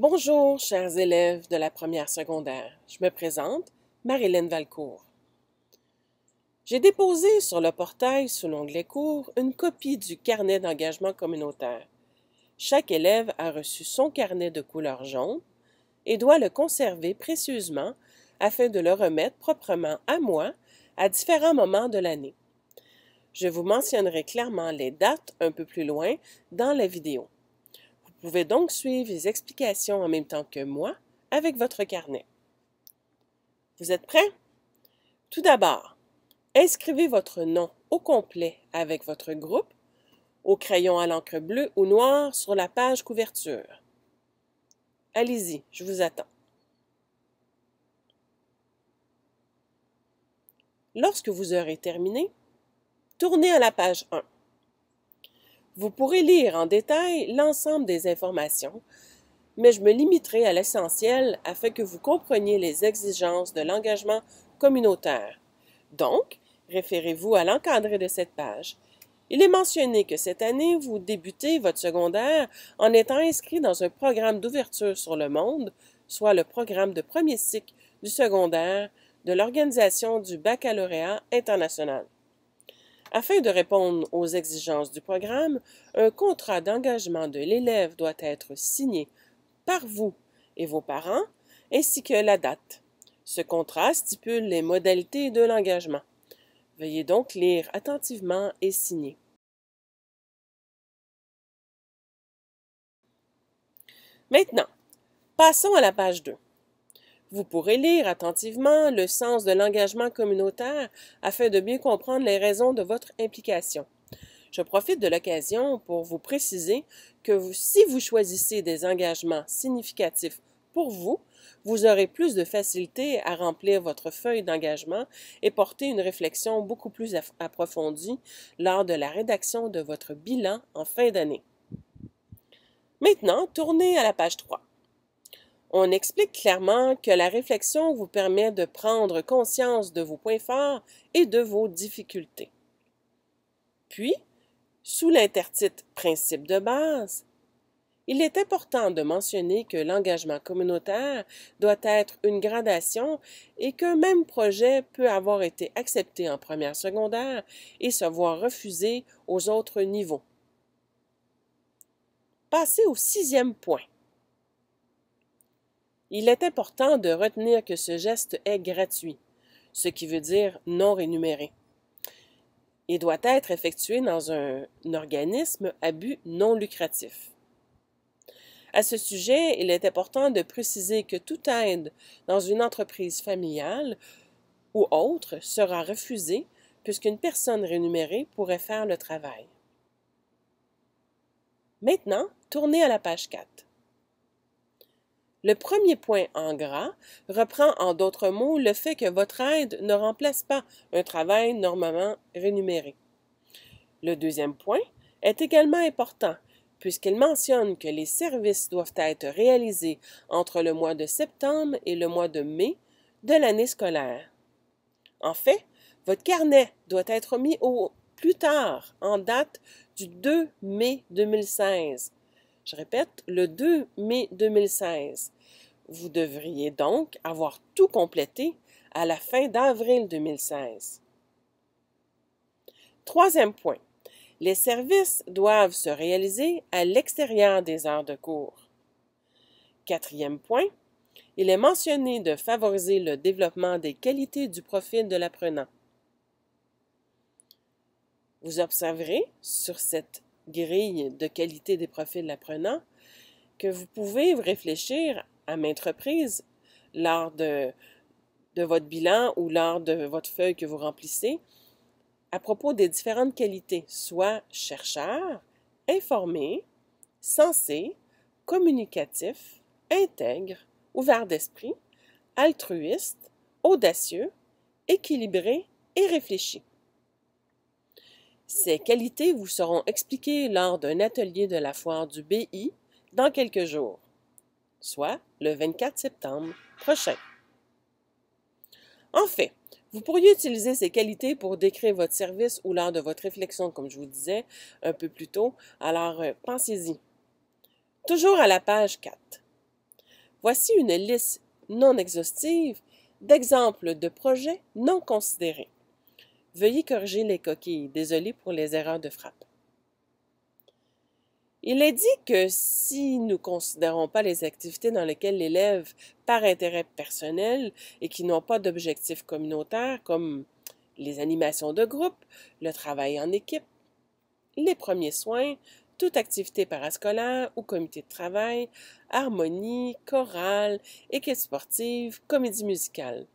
Bonjour, chers élèves de la première secondaire. Je me présente, Marilyn Valcourt. J'ai déposé sur le portail, sous l'onglet cours, une copie du carnet d'engagement communautaire. Chaque élève a reçu son carnet de couleur jaune et doit le conserver précieusement afin de le remettre proprement à moi à différents moments de l'année. Je vous mentionnerai clairement les dates un peu plus loin dans la vidéo. Vous pouvez donc suivre les explications en même temps que moi avec votre carnet. Vous êtes prêts? Tout d'abord, inscrivez votre nom au complet avec votre groupe au crayon à l'encre bleue ou noire sur la page couverture. Allez-y, je vous attends. Lorsque vous aurez terminé, tournez à la page 1. Vous pourrez lire en détail l'ensemble des informations, mais je me limiterai à l'essentiel afin que vous compreniez les exigences de l'engagement communautaire. Donc, référez-vous à l'encadré de cette page. Il est mentionné que cette année, vous débutez votre secondaire en étant inscrit dans un programme d'ouverture sur le monde, soit le programme de premier cycle du secondaire de l'Organisation du baccalauréat international. Afin de répondre aux exigences du programme, un contrat d'engagement de l'élève doit être signé par vous et vos parents, ainsi que la date. Ce contrat stipule les modalités de l'engagement. Veuillez donc lire attentivement et signer. Maintenant, passons à la page 2. Vous pourrez lire attentivement le sens de l'engagement communautaire afin de mieux comprendre les raisons de votre implication. Je profite de l'occasion pour vous préciser que si vous choisissez des engagements significatifs pour vous, vous aurez plus de facilité à remplir votre feuille d'engagement et porter une réflexion beaucoup plus approfondie lors de la rédaction de votre bilan en fin d'année. Maintenant, tournez à la page 3. On explique clairement que la réflexion vous permet de prendre conscience de vos points forts et de vos difficultés. Puis, sous l'intertitre « Principe de base », il est important de mentionner que l'engagement communautaire doit être une gradation et qu'un même projet peut avoir été accepté en première secondaire et se voir refusé aux autres niveaux. Passez au 6e point. Il est important de retenir que ce geste est gratuit, ce qui veut dire non rémunéré, et doit être effectué dans un organisme à but non lucratif. À ce sujet, il est important de préciser que toute aide dans une entreprise familiale ou autre sera refusée puisqu'une personne rémunérée pourrait faire le travail. Maintenant, tournez à la page 4. Le premier point en gras reprend en d'autres mots le fait que votre aide ne remplace pas un travail normalement rémunéré. Le deuxième point est également important puisqu'il mentionne que les services doivent être réalisés entre le mois de septembre et le mois de mai de l'année scolaire. En fait, votre carnet doit être mis au plus tard en date du 2 mai 2016. Je répète, le 2 mai 2016. Vous devriez donc avoir tout complété à la fin d'avril 2016. Troisième point. Les services doivent se réaliser à l'extérieur des heures de cours. Quatrième point. Il est mentionné de favoriser le développement des qualités du profil de l'apprenant. Vous observerez sur cette grille de qualité des profils de l'apprenant que vous pouvez réfléchir à maintes reprises lors de votre bilan ou lors de votre feuille que vous remplissez à propos des différentes qualités, soit chercheur, informé, sensé, communicatif, intègre, ouvert d'esprit, altruiste, audacieux, équilibré et réfléchi. Ces qualités vous seront expliquées lors d'un atelier de la foire du BI dans quelques jours, soit le 24 septembre prochain. En fait, vous pourriez utiliser ces qualités pour décrire votre service ou lors de votre réflexion, comme je vous disais un peu plus tôt, alors pensez-y. Toujours à la page 4. Voici une liste non exhaustive d'exemples de projets non considérés. Veuillez corriger les coquilles. Désolé pour les erreurs de frappe. Il est dit que si nous ne considérons pas les activités dans lesquelles l'élève, par intérêt personnel et qui n'ont pas d'objectif communautaire, comme les animations de groupe, le travail en équipe, les premiers soins, toute activité parascolaire ou comité de travail, harmonie, chorale, équipe sportive, comédie musicale.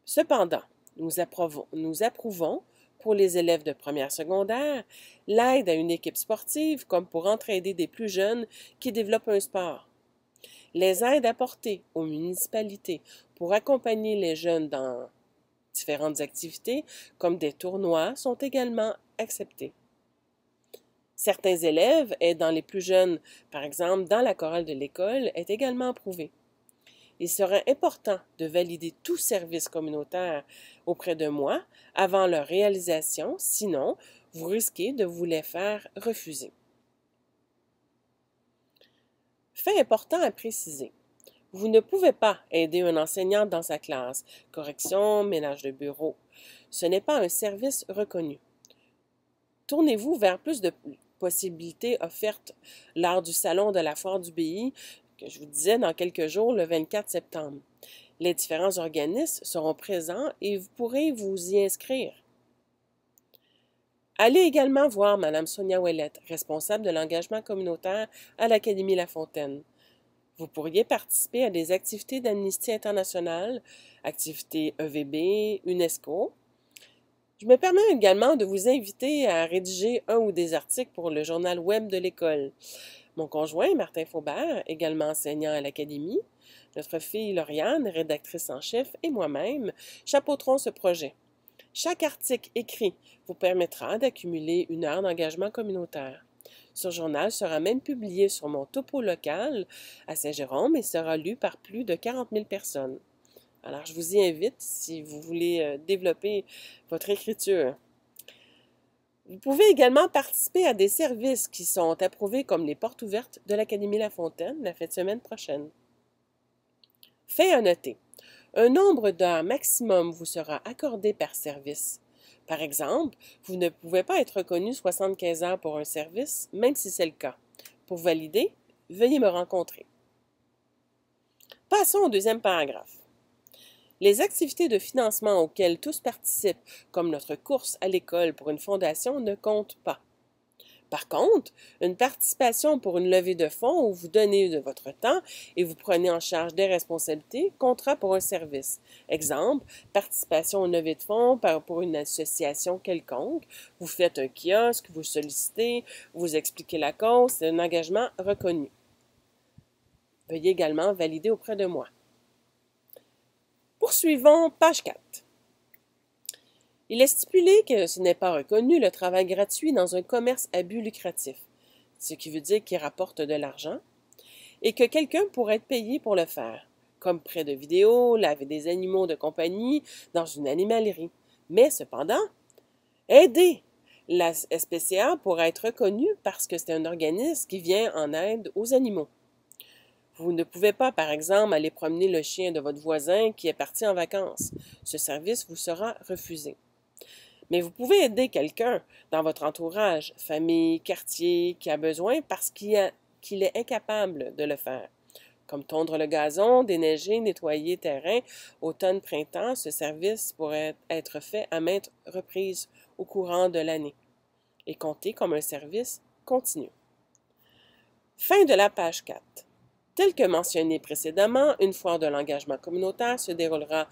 Cependant, nous approuvons pour les élèves de première secondaire l'aide à une équipe sportive comme pour entraider des plus jeunes qui développent un sport. Les aides apportées aux municipalités pour accompagner les jeunes dans différentes activités comme des tournois sont également acceptées. Certains élèves aidant les plus jeunes, par exemple dans la chorale de l'école, est également approuvé. Il serait important de valider tout service communautaire auprès de moi avant leur réalisation, sinon vous risquez de vous les faire refuser. Fait important à préciser. Vous ne pouvez pas aider un enseignant dans sa classe, correction, ménage de bureau. Ce n'est pas un service reconnu. Tournez-vous vers plus de possibilités offertes lors du salon de la Foire du BI que je vous disais dans quelques jours, le 24 septembre. Les différents organismes seront présents et vous pourrez vous y inscrire. Allez également voir Mme Sonia Ouellette, responsable de l'engagement communautaire à l'Académie La Fontaine. Vous pourriez participer à des activités d'Amnesty International, activités EVB, UNESCO. Je me permets également de vous inviter à rédiger un ou des articles pour le journal web de l'école. Mon conjoint, Martin Faubert, également enseignant à l'Académie, notre fille Lauriane, rédactrice en chef, et moi-même chapeauterons ce projet. Chaque article écrit vous permettra d'accumuler une heure d'engagement communautaire. Ce journal sera même publié sur mon topo local à Saint-Jérôme et sera lu par plus de 40 000 personnes. Alors, je vous y invite si vous voulez développer votre écriture. Vous pouvez également participer à des services qui sont approuvés comme les portes ouvertes de l'Académie La Fontaine la fin de semaine prochaine. Fait à noter. Un nombre d'heures maximum vous sera accordé par service. Par exemple, vous ne pouvez pas être reconnu 75 heures pour un service, même si c'est le cas. Pour valider, veuillez me rencontrer. Passons au deuxième paragraphe. Les activités de financement auxquelles tous participent, comme notre course à l'école pour une fondation, ne comptent pas. Par contre, une participation pour une levée de fonds où vous donnez de votre temps et vous prenez en charge des responsabilités comptera pour un service. Exemple, participation aux levées de fonds pour une association quelconque. Vous faites un kiosque, vous sollicitez, vous expliquez la cause, c'est un engagement reconnu. Veuillez également valider auprès de moi. Poursuivons, page 4. Il est stipulé que ce n'est pas reconnu le travail gratuit dans un commerce à but lucratif, ce qui veut dire qu'il rapporte de l'argent, et que quelqu'un pourrait être payé pour le faire, comme prêt de vidéos, laver des animaux de compagnie dans une animalerie. Mais cependant, aider la SPCA pourrait être reconnue parce que c'est un organisme qui vient en aide aux animaux. Vous ne pouvez pas, par exemple, aller promener le chien de votre voisin qui est parti en vacances. Ce service vous sera refusé. Mais vous pouvez aider quelqu'un dans votre entourage, famille, quartier, qui a besoin parce qu'il est incapable de le faire. Comme tondre le gazon, déneiger, nettoyer terrain, automne, printemps, ce service pourrait être fait à maintes reprises au courant de l'année et compter comme un service continu. Fin de la page 4. Tel que mentionné précédemment, une foire de l'engagement communautaire se déroulera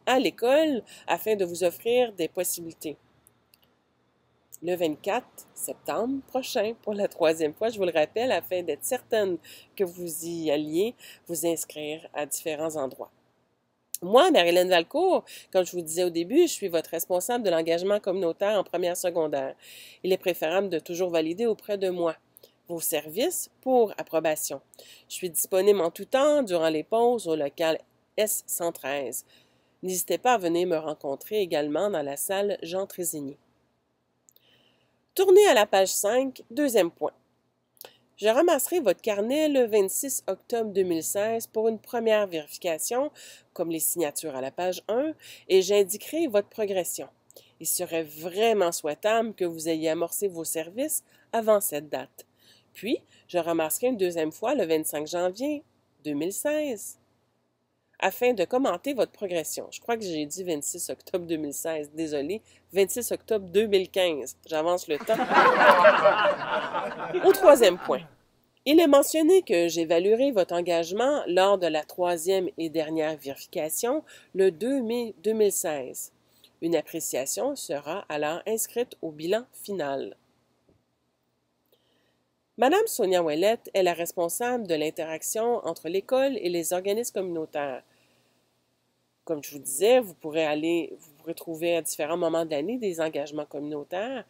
à l'école afin de vous offrir des possibilités. Le 24 septembre prochain, pour la 3e fois, je vous le rappelle, afin d'être certaine que vous y alliez vous inscrire à différents endroits. Moi, Marie-Hélène Valcourt, comme je vous disais au début, je suis votre responsable de l'engagement communautaire en première secondaire. Il est préférable de toujours valider auprès de moi vos services pour approbation. Je suis disponible en tout temps durant les pauses au local S113. N'hésitez pas à venir me rencontrer également dans la salle Jean Trésigny. Tournez à la page 5, deuxième point. Je ramasserai votre carnet le 26 octobre 2016 pour une première vérification, comme les signatures à la page 1, et j'indiquerai votre progression. Il serait vraiment souhaitable que vous ayez amorcé vos services avant cette date. Puis, je ramasserai une deuxième fois le 25 janvier 2016 afin de commenter votre progression. Je crois que j'ai dit 26 octobre 2016. Désolé, 26 octobre 2015. J'avance le temps. Au troisième point. Il est mentionné que j'évaluerai votre engagement lors de la troisième et dernière vérification le 2 mai 2016. Une appréciation sera alors inscrite au bilan final. Madame Sonia Ouellette est la responsable de l'interaction entre l'école et les organismes communautaires. Comme je vous disais, vous pourrez trouver à différents moments de l'année des engagements communautaires,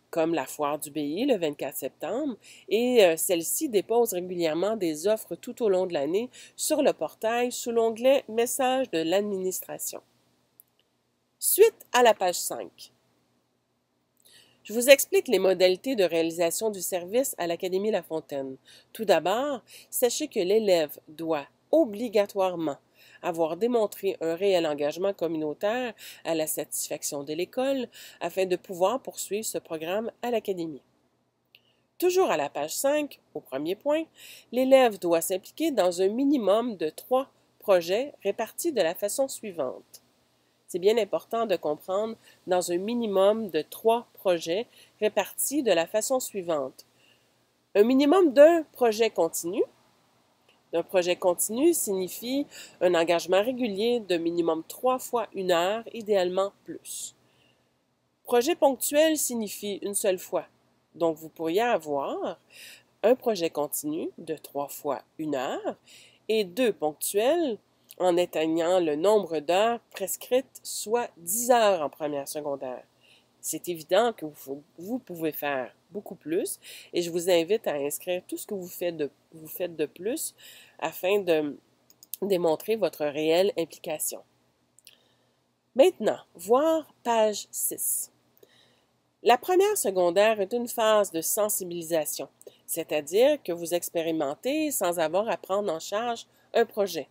comme la foire du BI le 24 septembre, et celle-ci dépose régulièrement des offres tout au long de l'année sur le portail sous l'onglet « Messages de l'administration ». Suite à la page 5. Je vous explique les modalités de réalisation du service à l'Académie La Fontaine. Tout d'abord, sachez que l'élève doit obligatoirement avoir démontré un réel engagement communautaire à la satisfaction de l'école afin de pouvoir poursuivre ce programme à l'Académie. Toujours à la page 5, au premier point, l'élève doit s'impliquer dans un minimum de 3 projets répartis de la façon suivante. C'est bien important de comprendre dans un minimum de 3 projets répartis de la façon suivante. Un minimum d'un projet continu. Un projet continu signifie un engagement régulier de minimum 3 fois 1 heure, idéalement plus. Projet ponctuel signifie une seule fois. Donc, vous pourriez avoir un projet continu de 3 fois 1 heure et 2 ponctuels en atteignant le nombre d'heures prescrites, soit 10 heures en première secondaire. C'est évident que vous pouvez faire beaucoup plus et je vous invite à inscrire tout ce que vous faites de plus afin de démontrer votre réelle implication. Maintenant, voir page 6. La première secondaire est une phase de sensibilisation, c'est-à-dire que vous expérimentez sans avoir à prendre en charge un projet.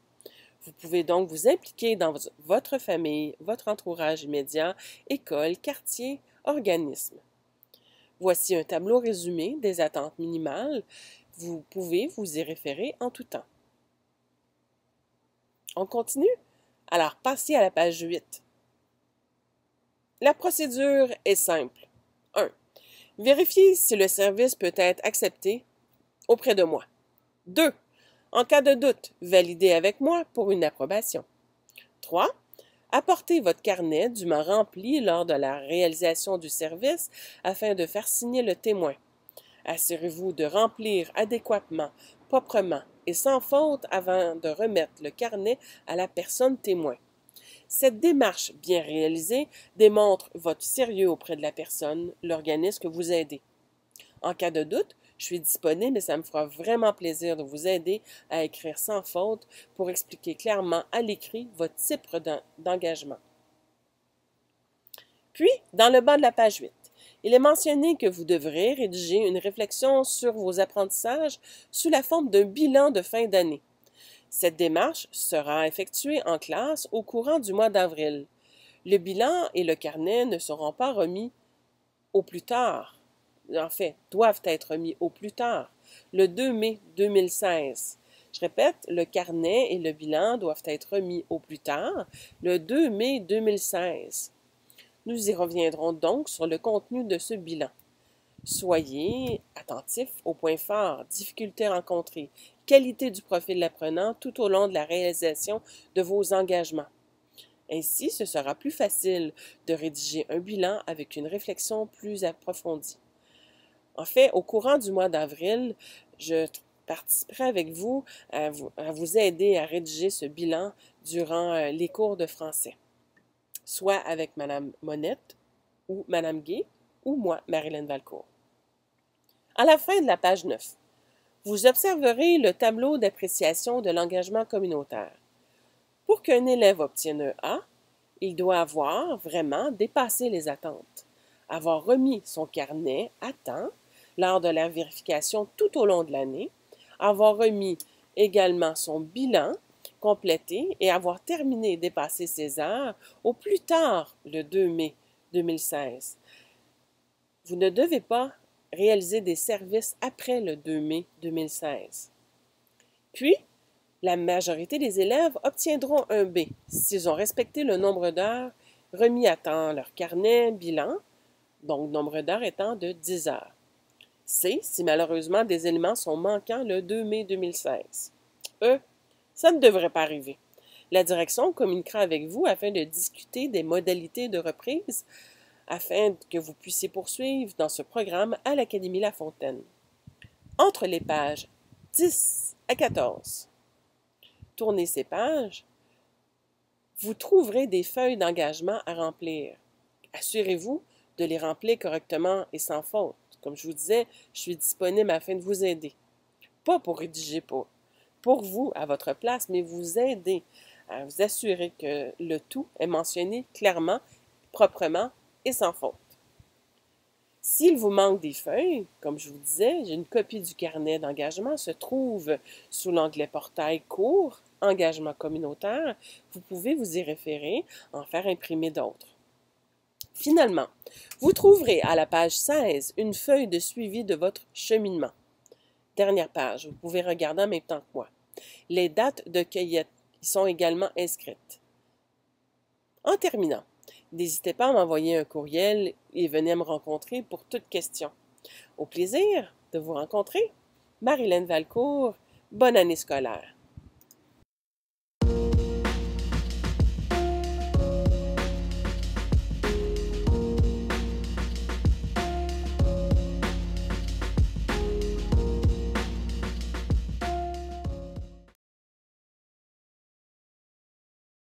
Vous pouvez donc vous impliquer dans votre famille, votre entourage immédiat, école, quartier, organisme. Voici un tableau résumé des attentes minimales. Vous pouvez vous y référer en tout temps. On continue? Alors, passez à la page 8. La procédure est simple. 1. Vérifiez si le service peut être accepté auprès de moi. 2. En cas de doute, validez avec moi pour une approbation. 3. Apportez votre carnet dûment rempli lors de la réalisation du service afin de faire signer le témoin. Assurez-vous de remplir adéquatement, proprement et sans faute avant de remettre le carnet à la personne témoin. Cette démarche bien réalisée démontre votre sérieux auprès de la personne, l'organisme que vous aidez. En cas de doute, je suis disponible et ça me fera vraiment plaisir de vous aider à écrire sans faute pour expliquer clairement à l'écrit votre type d'engagement. Puis, dans le bas de la page 8, il est mentionné que vous devrez rédiger une réflexion sur vos apprentissages sous la forme d'un bilan de fin d'année. Cette démarche sera effectuée en classe au courant du mois d'avril. Le bilan et le carnet ne seront pas remis au plus tard. En fait, doivent être remis au plus tard, le 2 mai 2016. Je répète, le carnet et le bilan doivent être remis au plus tard, le 2 mai 2016. Nous y reviendrons donc sur le contenu de ce bilan. Soyez attentifs aux points forts, difficultés rencontrées, qualité du profil de l'apprenant tout au long de la réalisation de vos engagements. Ainsi, ce sera plus facile de rédiger un bilan avec une réflexion plus approfondie. En fait, au courant du mois d'avril, je participerai avec vous à vous aider à rédiger ce bilan durant les cours de français, soit avec Mme Monette ou Mme Gay ou moi, Marilyn Valcourt. À la fin de la page 9, vous observerez le tableau d'appréciation de l'engagement communautaire. Pour qu'un élève obtienne un A, il doit avoir vraiment dépassé les attentes, avoir remis son carnet à temps, lors de la vérification tout au long de l'année, avoir remis également son bilan complété et avoir terminé et dépassé ses heures au plus tard le 2 mai 2016. Vous ne devez pas réaliser des services après le 2 mai 2016. Puis, la majorité des élèves obtiendront un B s'ils ont respecté le nombre d'heures remis à temps leur carnet bilan, donc nombre d'heures étant de 10 heures. C si malheureusement des éléments sont manquants le 2 mai 2016. E, ça ne devrait pas arriver. La direction communiquera avec vous afin de discuter des modalités de reprise afin que vous puissiez poursuivre dans ce programme à l'Académie La Fontaine. Entre les pages 10 à 14, tournez ces pages, vous trouverez des feuilles d'engagement à remplir. Assurez-vous de les remplir correctement et sans faute. Comme je vous disais, je suis disponible afin de vous aider. Pas pour rédiger pour vous, à votre place, mais vous aider à vous assurer que le tout est mentionné clairement, proprement et sans faute. S'il vous manque des feuilles, comme je vous disais, j'ai une copie du carnet d'engagement se trouve sous l'onglet portail cours, engagement communautaire. Vous pouvez vous y référer, en faire imprimer d'autres. Finalement, vous trouverez à la page 16 une feuille de suivi de votre cheminement. Dernière page, vous pouvez regarder en même temps que moi. Les dates de cueillette y sont également inscrites. En terminant, n'hésitez pas à m'envoyer un courriel et venez me rencontrer pour toute question. Au plaisir de vous rencontrer. Marilyn Valcourt, bonne année scolaire.